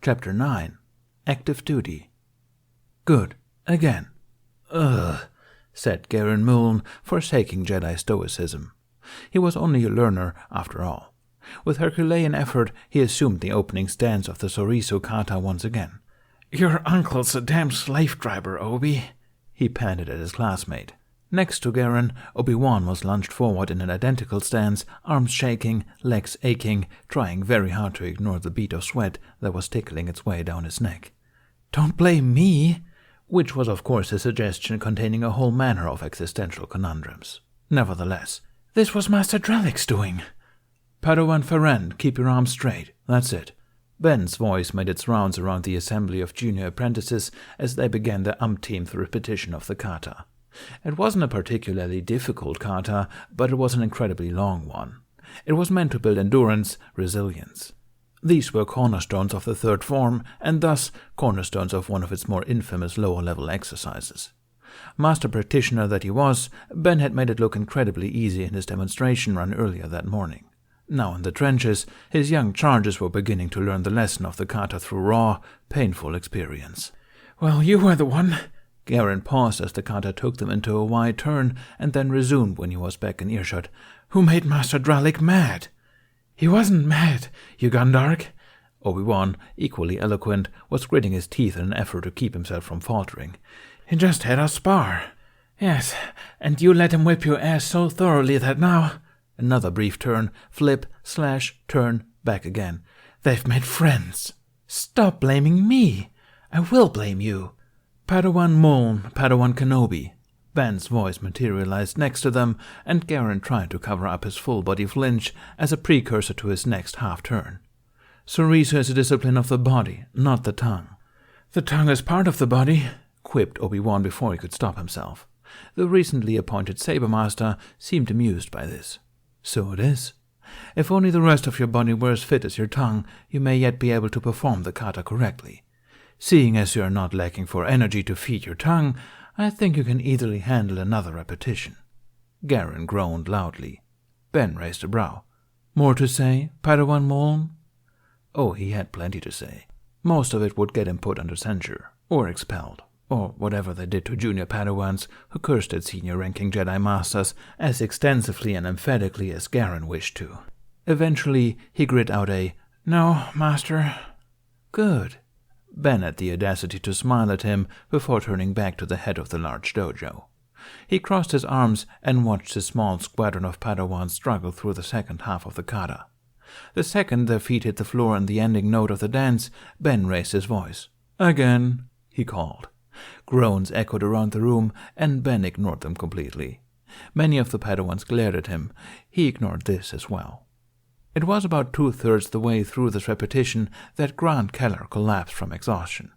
Chapter 9. Active Duty. Good. Again. Ugh, said Garen Muln, forsaking Jedi stoicism. He was only a learner, after all. With Herculean effort, he assumed the opening stance of the Sorisu kata once again. "Your uncle's a damn slave driver, Obi," he panted at his classmate. Next to Garen, Obi-Wan was lunged forward in an identical stance, arms shaking, legs aching, trying very hard to ignore the bead of sweat that was tickling its way down his neck. "Don't blame me," which was of course a suggestion containing a whole manner of existential conundrums. Nevertheless, this was Master Dralik's doing. "Padawan Ferend, keep your arms straight. That's it." Ben's voice made its rounds around the assembly of junior apprentices as they began the umpteenth repetition of the kata. It wasn't a particularly difficult kata, but it was an incredibly long one. It was meant to build endurance, resilience. These were cornerstones of the third form, and thus cornerstones of one of its more infamous lower-level exercises. Master practitioner that he was, Ben had made it look incredibly easy in his demonstration run earlier that morning. Now in the trenches, his young charges were beginning to learn the lesson of the kata through raw, painful experience. "Well, you were the one." Garen paused as the kata took them into a wide turn, and then resumed when he was back in earshot. "Who made Master Dralik mad?" "He wasn't mad, you Gundark." Obi-Wan, equally eloquent, was gritting his teeth in an effort to keep himself from faltering. "He just had us spar." "Yes, and you let him whip your ass so thoroughly that now—" Another brief turn, flip, slash, turn, back again. "They've made friends." "Stop blaming me. I will blame you." "Padawan Muln, Padawan Kenobi." Ben's voice materialized next to them, and Garen tried to cover up his full-body flinch as a precursor to his next half-turn. "Sorisu is a discipline of the body, not the tongue." "The tongue is part of the body," quipped Obi-Wan before he could stop himself. The recently appointed Saber Master seemed amused by this. "So it is. If only the rest of your body were as fit as your tongue, you may yet be able to perform the kata correctly. Seeing as you are not lacking for energy to feed your tongue, I think you can easily handle another repetition." Garen groaned loudly. Ben raised a brow. "More to say, Padawan Muln?" Oh, he had plenty to say. Most of it would get him put under censure, or expelled, or whatever they did to junior Padawans who cursed at senior-ranking Jedi Masters as extensively and emphatically as Garen wished to. Eventually, he grit out a, "No, Master." "Good." Ben had the audacity to smile at him before turning back to the head of the large dojo. He crossed his arms and watched his small squadron of Padawans struggle through the second half of the kata. The second their feet hit the floor in the ending note of the dance, Ben raised his voice. "Again," he called. Groans echoed around the room, and Ben ignored them completely. Many of the Padawans glared at him. He ignored this as well. It was about 2/3 the way through this repetition that Grant Keller collapsed from exhaustion.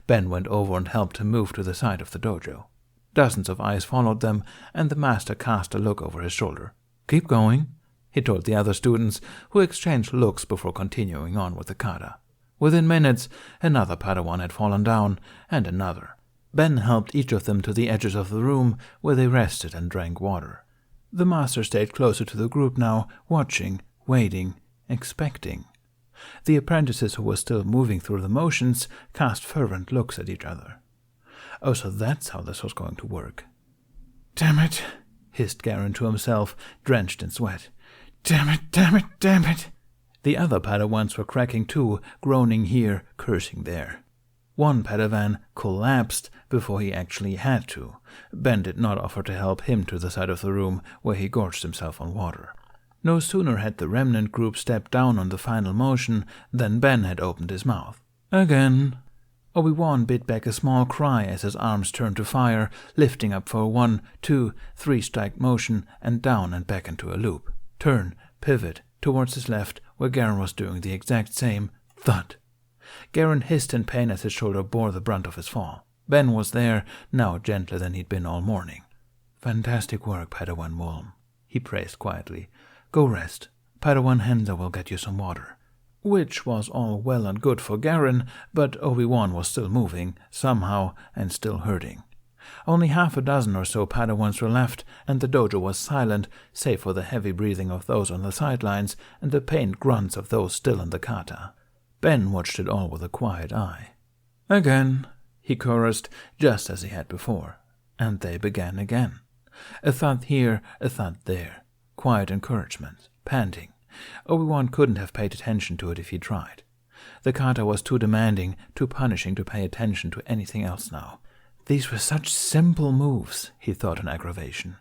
Ben went over and helped him move to the side of the dojo. Dozens of eyes followed them, and the master cast a look over his shoulder. "Keep going," he told the other students, who exchanged looks before continuing on with the kata. Within minutes, another Padawan had fallen down, and another. Ben helped each of them to the edges of the room, where they rested and drank water. The master stayed closer to the group now, watching, waiting, expecting. The apprentices who were still moving through the motions cast fervent looks at each other. Oh, so that's how this was going to work. "Damn it," hissed Garen to himself, drenched in sweat. "Damn it, damn it, damn it." The other Padawans were cracking too, groaning here, cursing there. One Padawan collapsed before he actually had to. Ben did not offer to help him to the side of the room, where he gorged himself on water. No sooner had the remnant group stepped down on the final motion than Ben had opened his mouth. "Again." Obi-Wan bit back a small cry as his arms turned to fire, lifting up for a 1, 2, 3-strike motion and down and back into a loop. Turn, pivot, towards his left, where Garen was doing the exact same. Thud. Garen hissed in pain as his shoulder bore the brunt of his fall. Ben was there, now gentler than he'd been all morning. "Fantastic work, Padawan Muln," he praised quietly. "Go rest. Padawan Henza will get you some water." Which was all well and good for Garen, but Obi-Wan was still moving, somehow, and still hurting. Only half a dozen or so Padawans were left, and the dojo was silent, save for the heavy breathing of those on the sidelines and the pained grunts of those still in the kata. Ben watched it all with a quiet eye. "Again," he chorused, just as he had before, and they began again. A thud here, a thud there. Quiet encouragement, panting. Obi-Wan couldn't have paid attention to it if he tried. The kata was too demanding, too punishing to pay attention to anything else now. These were such simple moves, he thought in aggravation.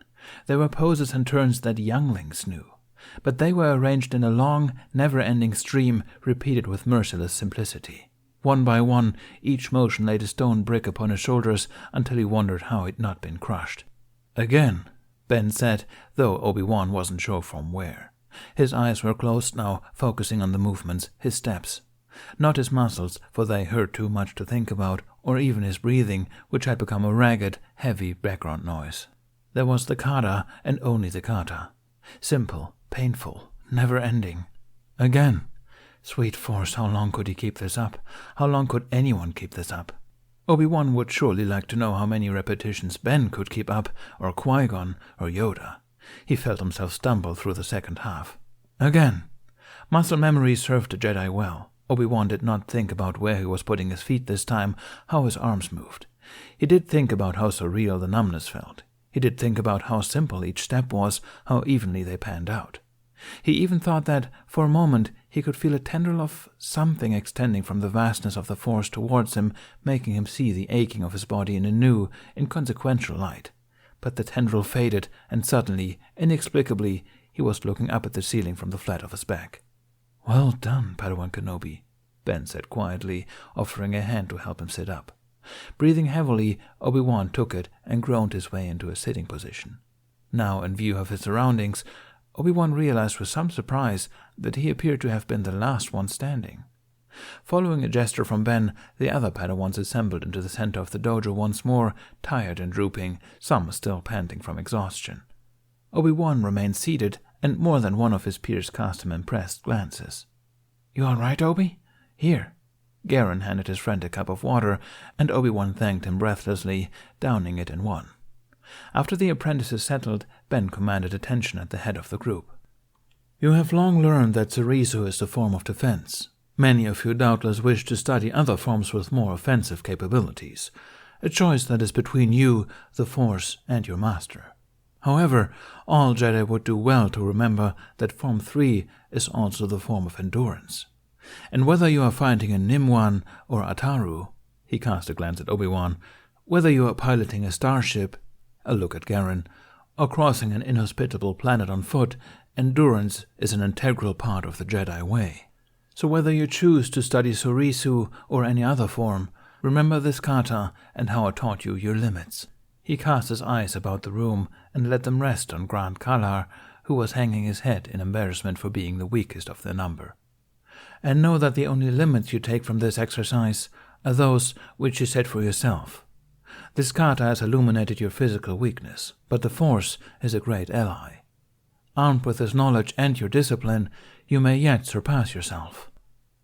They were poses and turns that younglings knew. But they were arranged in a long, never-ending stream, repeated with merciless simplicity. One by one, each motion laid a stone brick upon his shoulders until he wondered how it had not been crushed. "Again," Ben said, though Obi-Wan wasn't sure from where. His eyes were closed now, focusing on the movements, his steps. Not his muscles, for they hurt too much to think about, or even his breathing, which had become a ragged, heavy background noise. There was the kata, and only the kata. Simple, painful, never-ending. Again. Sweet Force, how long could he keep this up? How long could anyone keep this up? Obi-Wan would surely like to know how many repetitions Ben could keep up, or Qui-Gon, or Yoda. He felt himself stumble through the second half. Again. Muscle memory served the Jedi well. Obi-Wan did not think about where he was putting his feet this time, how his arms moved. He did think about how surreal the numbness felt. He did think about how simple each step was, how evenly they panned out. He even thought that, for a moment, he could feel a tendril of something extending from the vastness of the Force towards him, making him see the aching of his body in a new, inconsequential light. But the tendril faded, and suddenly, inexplicably, he was looking up at the ceiling from the flat of his back. "Well done, Padawan Kenobi," Ben said quietly, offering a hand to help him sit up. Breathing heavily, Obi-Wan took it and groaned his way into a sitting position. Now, in view of his surroundings, Obi-Wan realized with some surprise that he appeared to have been the last one standing. Following a gesture from Ben, the other Padawans assembled into the center of the dojo once more, tired and drooping, some still panting from exhaustion. Obi-Wan remained seated, and more than one of his peers cast him impressed glances. "You all right, Obi? Here." Garen handed his friend a cup of water, and Obi-Wan thanked him breathlessly, downing it in one. After the apprentices settled, Ben commanded attention at the head of the group. "You have long learned that Zerisu is the form of defense. Many of you doubtless wish to study other forms with more offensive capabilities, a choice that is between you, the Force, and your master. However, all Jedi would do well to remember that Form 3 is also the form of endurance. And whether you are fighting a Nimwan or Ataru," he cast a glance at Obi-Wan, "whether you are piloting a starship," a look at Garen, "or crossing an inhospitable planet on foot, endurance is an integral part of the Jedi way. So whether you choose to study Zerisu or any other form, remember this kata and how it taught you your limits." He cast his eyes about the room and let them rest on Grand Kalar, who was hanging his head in embarrassment for being the weakest of their number. "And know that the only limits you take from this exercise are those which you set for yourself. This kata has illuminated your physical weakness, but the Force is a great ally. Armed with this knowledge and your discipline, you may yet surpass yourself."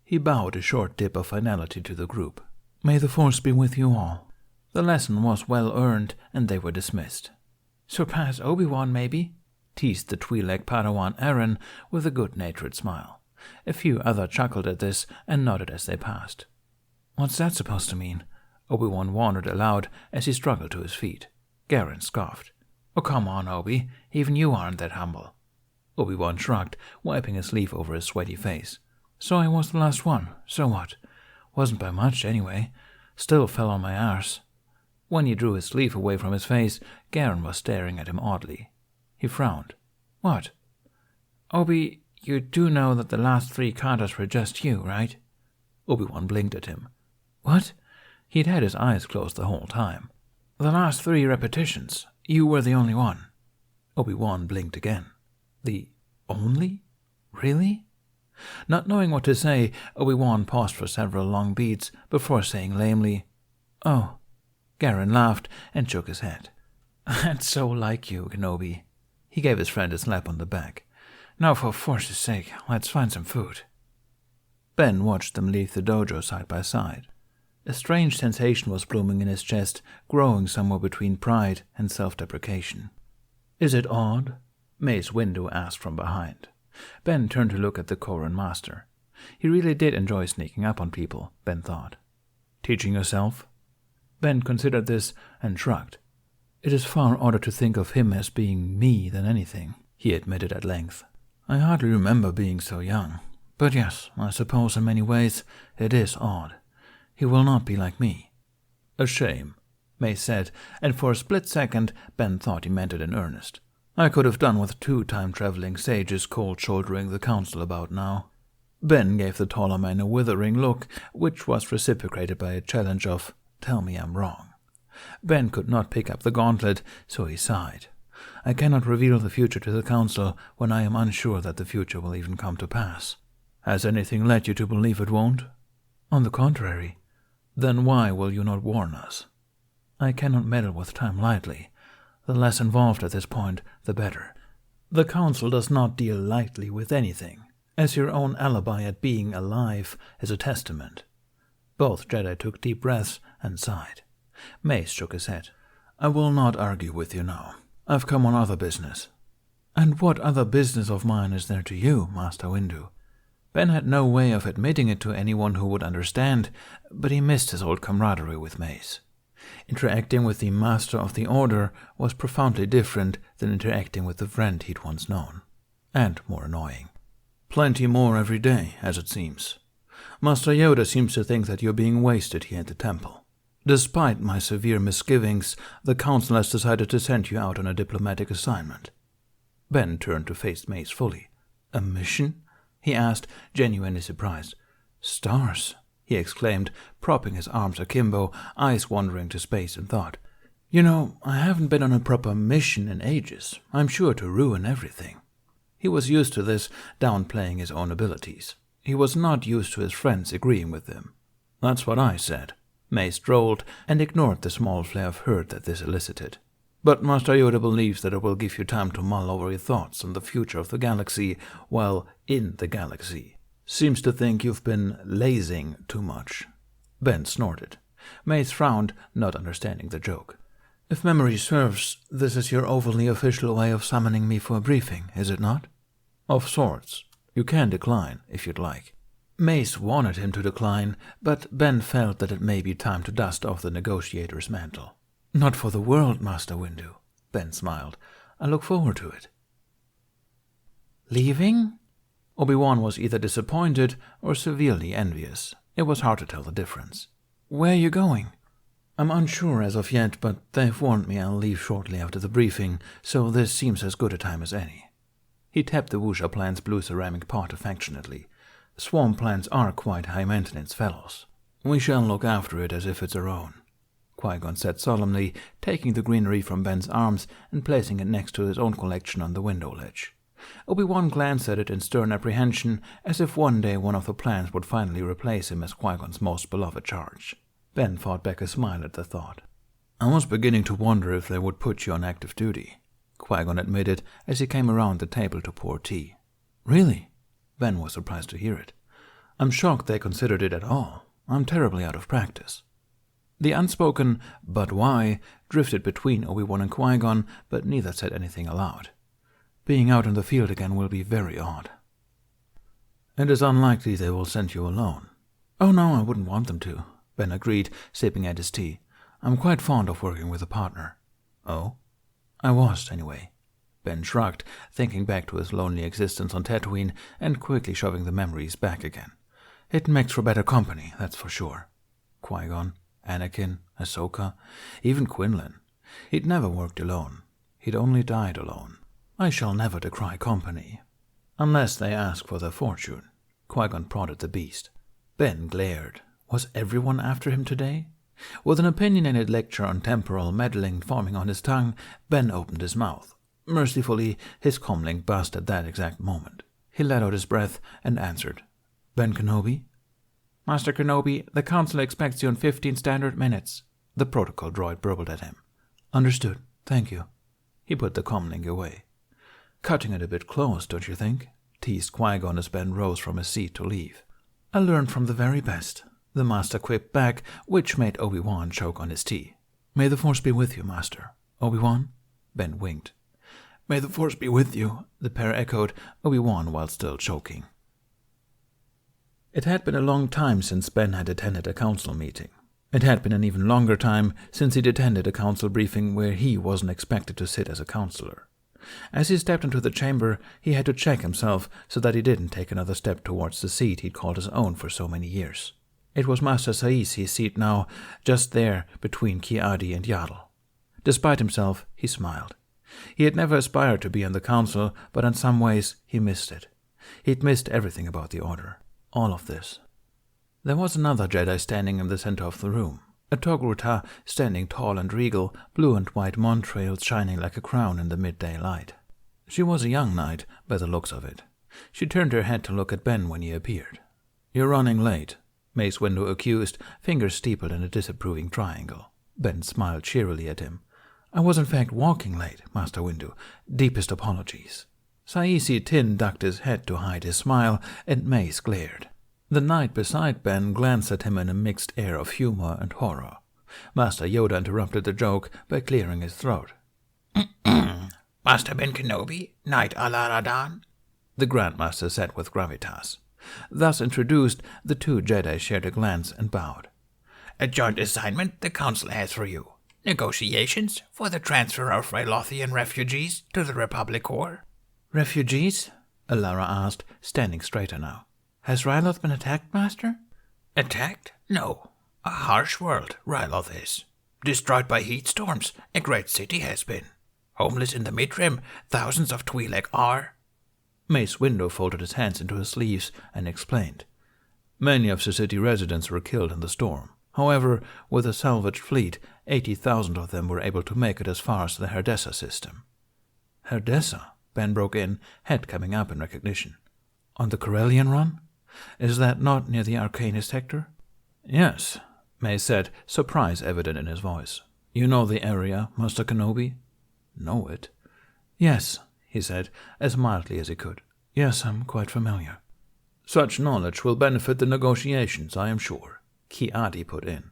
He bowed a short dip of finality to the group. "May the Force be with you all." The lesson was well earned, and they were dismissed. "Surpass Obi-Wan, maybe?" teased the Twi'lek Padawan Aaron with a good-natured smile. A few others chuckled at this and nodded as they passed. "What's that supposed to mean?" Obi-Wan wondered aloud as he struggled to his feet. Garen scoffed. "Oh, come on, Obi. Even you aren't that humble." Obi-Wan shrugged, wiping a sleeve over his sweaty face. "So I was the last one. So what? Wasn't by much, anyway. Still fell on my arse." When he drew his sleeve away from his face, Garen was staring at him oddly. He frowned. "What?" "Obi, you do know that the last 3 katas were just you, right?" Obi-Wan blinked at him. "What?" He'd had his eyes closed the whole time. "The last 3 repetitions. You were the only one." Obi-Wan blinked again. "The only? Really?" Not knowing what to say, Obi-Wan paused for several long beats before saying lamely, "Oh." Garen laughed and shook his head. "That's so like you, Kenobi." He gave his friend a slap on the back. "Now, for Force's sake, let's find some food." Ben watched them leave the dojo side by side. A strange sensation was blooming in his chest, growing somewhere between pride and self-deprecation. "Is it odd?" Mace Windu asked from behind. Ben turned to look at the Koran master. He really did enjoy sneaking up on people, Ben thought. Teaching yourself? Ben considered this and shrugged. It is far odder to think of him as being me than anything, he admitted at length. I hardly remember being so young. But yes, I suppose in many ways it is odd. He will not be like me. A shame, May said, and for a split second Ben thought he meant it in earnest. I could have done with 2 time-traveling sages cold-shouldering the council about now. Ben gave the taller man a withering look, which was reciprocated by a challenge of, "Tell me I'm wrong." Ben could not pick up the gauntlet, so he sighed. I cannot reveal the future to the council when I am unsure that the future will even come to pass. Has anything led you to believe it won't? On the contrary. Then why will you not warn us? I cannot meddle with time lightly. The less involved at this point, the better. The council does not deal lightly with anything, as your own alibi at being alive is a testament. Both Jedi took deep breaths and sighed. Mace shook his head. I will not argue with you now. I've come on other business. And what other business of mine is there to you, Master Windu? Ben had no way of admitting it to anyone who would understand, but he missed his old camaraderie with Mace. Interacting with the Master of the Order was profoundly different than interacting with the friend he'd once known, and more annoying. Plenty more every day, as it seems. Master Yoda seems to think that you're being wasted here at the temple. Despite my severe misgivings, the council has decided to send you out on a diplomatic assignment. Ben turned to face Mace fully. A mission? He asked, genuinely surprised. Stars, he exclaimed, propping his arms akimbo, eyes wandering to space in thought. You know, I haven't been on a proper mission in ages. I'm sure to ruin everything. He was used to this, downplaying his own abilities. He was not used to his friends agreeing with him. That's what I said. Mace drawled and ignored the small flare of hurt that this elicited. But Master Yoda believes that it will give you time to mull over your thoughts on the future of the galaxy while in the galaxy. Seems to think you've been lazing too much. Ben snorted. Mace frowned, not understanding the joke. If memory serves, this is your overly official way of summoning me for a briefing, is it not? Of sorts. You can decline, if you'd like. Mace wanted him to decline, but Ben felt that it may be time to dust off the negotiator's mantle. Not for the world, Master Windu, Ben smiled. I look forward to it. Leaving? Obi-Wan was either disappointed or severely envious. It was hard to tell the difference. Where are you going? I'm unsure as of yet, but they've warned me I'll leave shortly after the briefing, so this seems as good a time as any. He tapped the Wuxia plant's blue ceramic pot affectionately. Swarm plants are quite high-maintenance fellows. We shall look after it as if it's our own, Qui-Gon said solemnly, taking the greenery from Ben's arms and placing it next to his own collection on the window ledge. Obi-Wan glanced at it in stern apprehension, as if one day one of the plants would finally replace him as Qui-Gon's most beloved charge. Ben fought back a smile at the thought. I was beginning to wonder if they would put you on active duty, Qui-Gon admitted as he came around the table to pour tea. Really? Ben was surprised to hear it. I'm shocked they considered it at all. I'm terribly out of practice. The unspoken "but why" drifted between Obi-Wan and Qui-Gon, but neither said anything aloud. Being out in the field again will be very odd. It is unlikely they will send you alone. Oh no, I wouldn't want them to, Ben agreed, sipping at his tea. I'm quite fond of working with a partner. Oh? I was, anyway. Ben shrugged, thinking back to his lonely existence on Tatooine and quickly shoving the memories back again. It makes for better company, that's for sure. Qui-Gon, Anakin, Ahsoka, even Quinlan. He'd never worked alone. He'd only died alone. I shall never decry company. Unless they ask for their fortune. Qui-Gon prodded the beast. Ben glared. Was everyone after him today? With an opinionated lecture on temporal meddling forming on his tongue, Ben opened his mouth. Mercifully, his comlink burst at that exact moment. He let out his breath and answered. Ben Kenobi? Master Kenobi, the Council expects you in 15 standard minutes. The protocol droid burbled at him. Understood. Thank you. He put the comlink away. Cutting it a bit close, don't you think? Teased Qui-Gon as Ben rose from his seat to leave. I learned from the very best, the Master quipped back, which made Obi-Wan choke on his tea. May the Force be with you, Master. Obi-Wan? Ben winked. May the Force be with you, the pair echoed, Obi-Wan while still choking. It had been a long time since Ben had attended a council meeting. It had been an even longer time since he'd attended a council briefing where he wasn't expected to sit as a councillor. As he stepped into the chamber, he had to check himself so that he didn't take another step towards the seat he'd called his own for so many years. It was Master Saisi's seat now, just there between Kiadi and Yadel. Despite himself, he smiled. He had never aspired to be on the council, but in some ways he missed it. He'd missed everything about the Order. All of this. There was another Jedi standing in the center of the room. A Togruta standing tall and regal, blue and white montrails shining like a crown in the midday light. She was a young knight, by the looks of it. She turned her head to look at Ben when he appeared. "You're running late," Mace Windu accused, fingers steepled in a disapproving triangle. Ben smiled cheerily at him. "I was in fact walking late, Master Windu. Deepest apologies." Saisi Tin ducked his head to hide his smile, and Mace glared. The knight beside Ben glanced at him in a mixed air of humor and horror. Master Yoda interrupted the joke by clearing his throat. "Master Ben Kenobi, Knight Alaradan," the Grandmaster said with gravitas. Thus introduced, the two Jedi shared a glance and bowed. "A joint assignment the Council has for you. Negotiations for the transfer of Rylothian refugees to the Republic Corps." "Refugees?" Alara asked, standing straighter now. "Has Ryloth been attacked, Master?" "Attacked? No. A harsh world, Ryloth is. Destroyed by heat storms, a great city has been. Homeless in the Midrim, thousands of Twi'lek are." Mace Windu folded his hands into his sleeves and explained. "Many of the city residents were killed in the storm. However, with a salvaged fleet, 80,000 of them were able to make it as far as the Herdessa system." "Herdessa?" Ben broke in, head coming up in recognition. "On the Corellian run? Is that not near the Arcanist sector?" "Yes," Mace said, surprise evident in his voice. "You know the area, Master Kenobi?" "Know it?" "Yes," he said, as mildly as he could. "Yes, I'm quite familiar." "Such knowledge will benefit the negotiations, I am sure," Kiadi put in.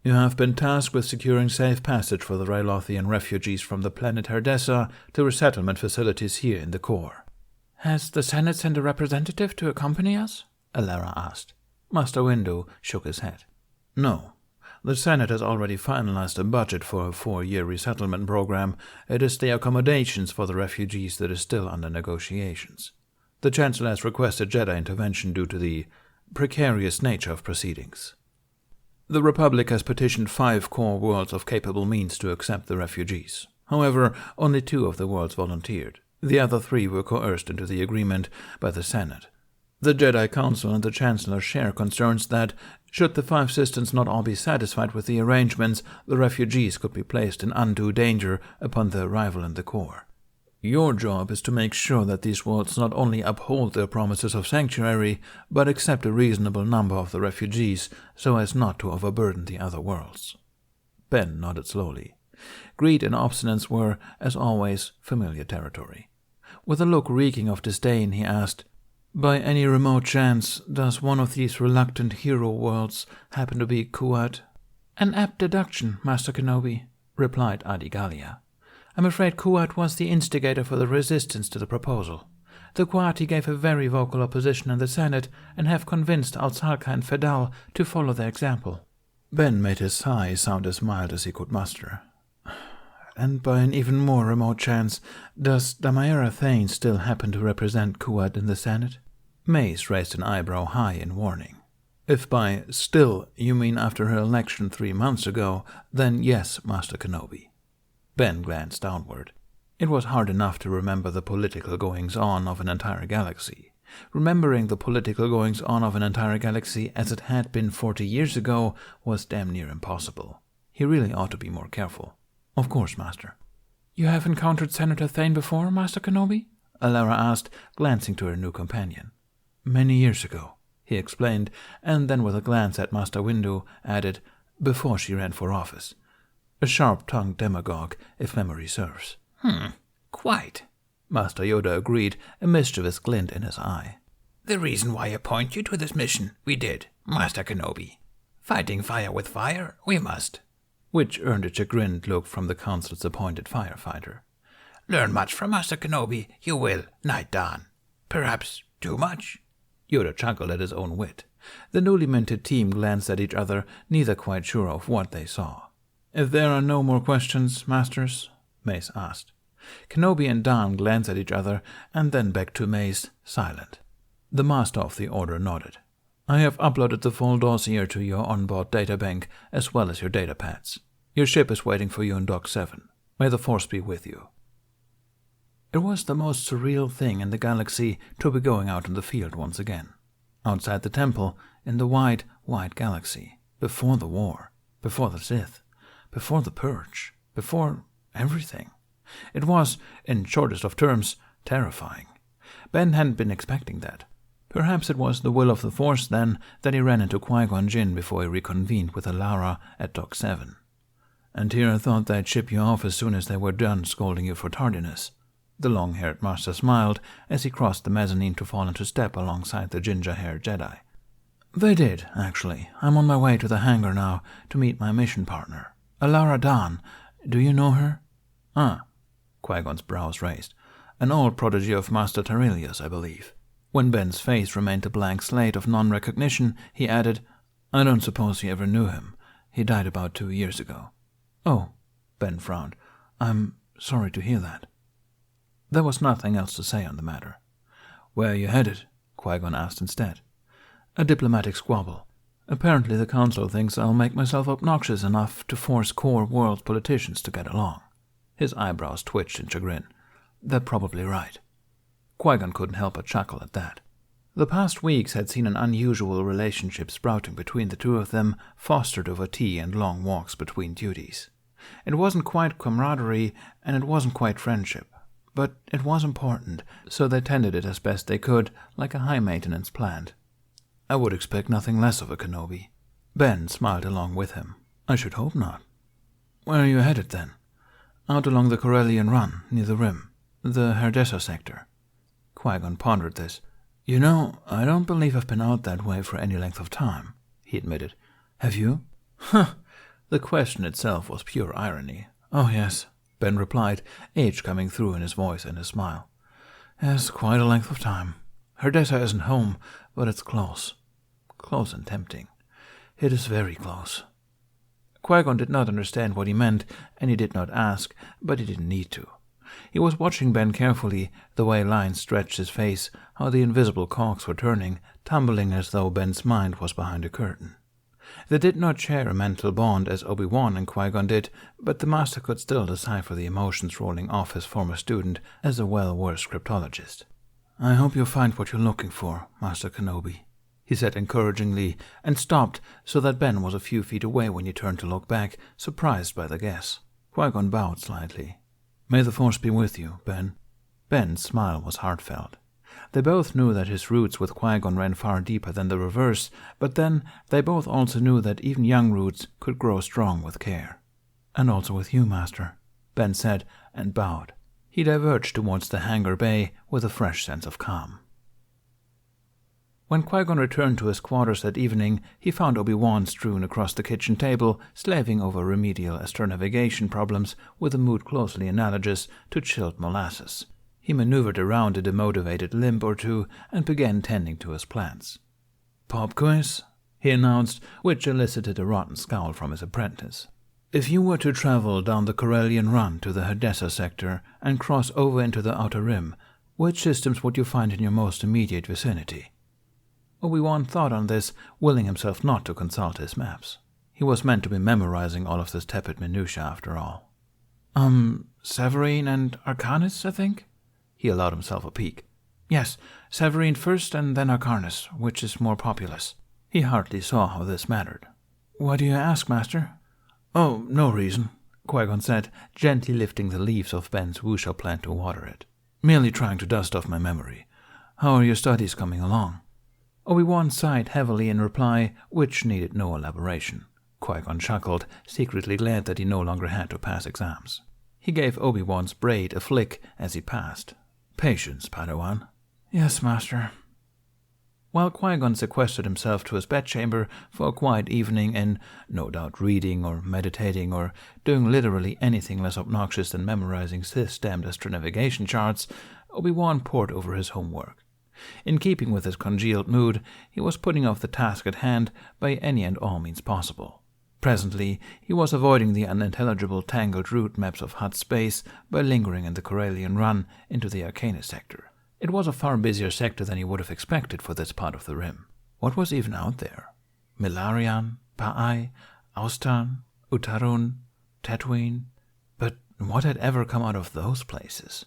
"You have been tasked with securing safe passage for the Rylothian refugees from the planet Herdessa to resettlement facilities here in the core." "Has the Senate sent a representative to accompany us?" Alara asked. Master Windu shook his head. "No. The Senate has already finalized a budget for a 4-year resettlement program. It is the accommodations for the refugees that is still under negotiations. The Chancellor has requested Jedi intervention due to the precarious nature of proceedings. The Republic has petitioned 5 core worlds of capable means to accept the refugees. However, only 2 of the worlds volunteered. The other 3 were coerced into the agreement by the Senate. The Jedi Council and the Chancellor share concerns that, should the 5 systems not all be satisfied with the arrangements, the refugees could be placed in undue danger upon their arrival in the core. Your job is to make sure that these worlds not only uphold their promises of sanctuary, but accept a reasonable number of the refugees so as not to overburden the other worlds." Ben nodded slowly. Greed and obstinance were, as always, familiar territory. With a look reeking of disdain, he asked, "By any remote chance, does one of these reluctant hero worlds happen to be Kuat?" "An apt deduction, Master Kenobi," replied Adigalia. "I'm afraid Kuat was the instigator for the resistance to the proposal. The Kuati gave a very vocal opposition in the Senate and have convinced Alsalka and Fedal to follow their example." Ben made his sigh sound as mild as he could muster. "And by an even more remote chance, does Damaera Thane still happen to represent Kuat in the Senate?" Mace raised an eyebrow high in warning. "If by 'still' you mean after her election 3 months ago, then yes, Master Kenobi." Ben glanced downward. It was hard enough to remember the political goings-on of an entire galaxy. Remembering the political goings-on of an entire galaxy as it had been 40 years ago was damn near impossible. He really ought to be more careful. "Of course, Master." "You have encountered Senator Thane before, Master Kenobi?" Alara asked, glancing to her new companion. "Many years ago," he explained, and then with a glance at Master Windu, added, "before she ran for office. A sharp-tongued demagogue, if memory serves." Quite," Master Yoda agreed, a mischievous glint in his eye. "The reason why I appoint you to this mission, we did, Master Kenobi. Fighting fire with fire, we must." Which earned a chagrined look from the Council's appointed firefighter. "Learn much from Master Kenobi, you will, Knight Dan. Perhaps too much." Yoda chuckled at his own wit. The newly minted team glanced at each other, neither quite sure of what they saw. "If there are no more questions, Masters?" Mace asked. Kenobi and Dan glanced at each other, and then back to Mace, silent. The Master of the Order nodded. "I have uploaded the full dossier to your onboard databank, as well as your datapads. Your ship is waiting for you in Dock 7. May the Force be with you." It was the most surreal thing in the galaxy to be going out in the field once again. Outside the temple, in the wide, wide galaxy, before the war, before the Sith, before the Purge, before everything. It was, in shortest of terms, terrifying. Ben hadn't been expecting that. Perhaps it was the will of the Force, then, that he ran into Qui-Gon Jinn before he reconvened with Alara at Dock 7. "And here I thought they'd ship you off as soon as they were done scolding you for tardiness." The long-haired master smiled as he crossed the mezzanine to fall into step alongside the ginger-haired Jedi. "They did, actually. I'm on my way to the hangar now to meet my mission partner. Alara Dan. Do you know her?" "Ah." Qui-Gon's brows raised. "An old protege of Master Tarelius, I believe." When Ben's face remained a blank slate of non-recognition, he added, "I don't suppose you ever knew him. He died about 2 years ago." "Oh," Ben frowned. "I'm sorry to hear that." There was nothing else to say on the matter. "Where are you headed?" Qui-Gon asked instead. "A diplomatic squabble. Apparently the Council thinks I'll make myself obnoxious enough to force core world politicians to get along." His eyebrows twitched in chagrin. "They're probably right." Qui-Gon couldn't help but chuckle at that. The past weeks had seen an unusual relationship sprouting between the two of them, fostered over tea and long walks between duties. It wasn't quite camaraderie, and it wasn't quite friendship. But it was important, so they tended it as best they could, like a high-maintenance plant. "I would expect nothing less of a Kenobi." Ben smiled along with him. "I should hope not." "Where are you headed, then?" "Out along the Corellian Run, near the Rim. The Herdessa sector." Qui-Gon pondered this. "You know, I don't believe I've been out that way for any length of time," he admitted. "Have you?" "Huh!" The question itself was pure irony. "Oh, yes," Ben replied, age coming through in his voice and his smile. "Yes, quite a length of time. Herdessa isn't home, but it's close. Close and tempting. It is very close." Qui-Gon did not understand what he meant, and he did not ask, but he didn't need to. He was watching Ben carefully, the way lines stretched his face, how the invisible cogs were turning, tumbling as though Ben's mind was behind a curtain. They did not share a mental bond as Obi-Wan and Qui-Gon did, but the Master could still decipher the emotions rolling off his former student as a well-versed cryptologist. "I hope you'll find what you're looking for, Master Kenobi," he said encouragingly, and stopped so that Ben was a few feet away when he turned to look back, surprised by the guess. Qui-Gon bowed slightly. "May the Force be with you, Ben." Ben's smile was heartfelt. They both knew that his roots with Qui-Gon ran far deeper than the reverse, but then they both also knew that even young roots could grow strong with care. "And also with you, Master," Ben said, and bowed. He diverged towards the hangar bay with a fresh sense of calm. When Qui-Gon returned to his quarters that evening, he found Obi-Wan strewn across the kitchen table, slaving over remedial astronavigation problems with a mood closely analogous to chilled molasses. He maneuvered around a demotivated limb or two and began tending to his plants. "Pop quiz," he announced, which elicited a rotten scowl from his apprentice. "If you were to travel down the Corellian Run to the Herdessa sector and cross over into the Outer Rim, which systems would you find in your most immediate vicinity?" Obi-Wan thought on this, willing himself not to consult his maps. He was meant to be memorizing all of this tepid minutiae after all. Severine and Arcanis, I think?" He allowed himself a peek. "Yes, Severine first and then Arcanis, which is more populous." He hardly saw how this mattered. "Why do you ask, Master?" "Oh, no reason," Qui-Gon said, gently lifting the leaves of Ben's wuxia plant to water it. "Merely trying to dust off my memory. How are your studies coming along?" Obi-Wan sighed heavily in reply, which needed no elaboration. Qui-Gon chuckled, secretly glad that he no longer had to pass exams. He gave Obi-Wan's braid a flick as he passed. "Patience, Padawan." "Yes, Master." While Qui-Gon sequestered himself to his bedchamber for a quiet evening in, no doubt, reading or meditating or doing literally anything less obnoxious than memorizing Sith-stamped astronavigation charts, Obi-Wan pored over his homework. In keeping with his congealed mood, he was putting off the task at hand by any and all means possible. Presently, he was avoiding the unintelligible tangled route maps of Hut space by lingering in the Corellian run into the Arcanus sector. It was a far busier sector than he would have expected for this part of the rim. What was even out there? Milarian, Pa'ai, Austan, Utarun, Tatooine? But what had ever come out of those places?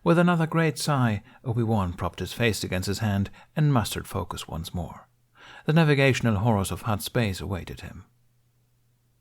With another great sigh, Obi-Wan propped his face against his hand and mustered focus once more. The navigational horrors of Hut space awaited him.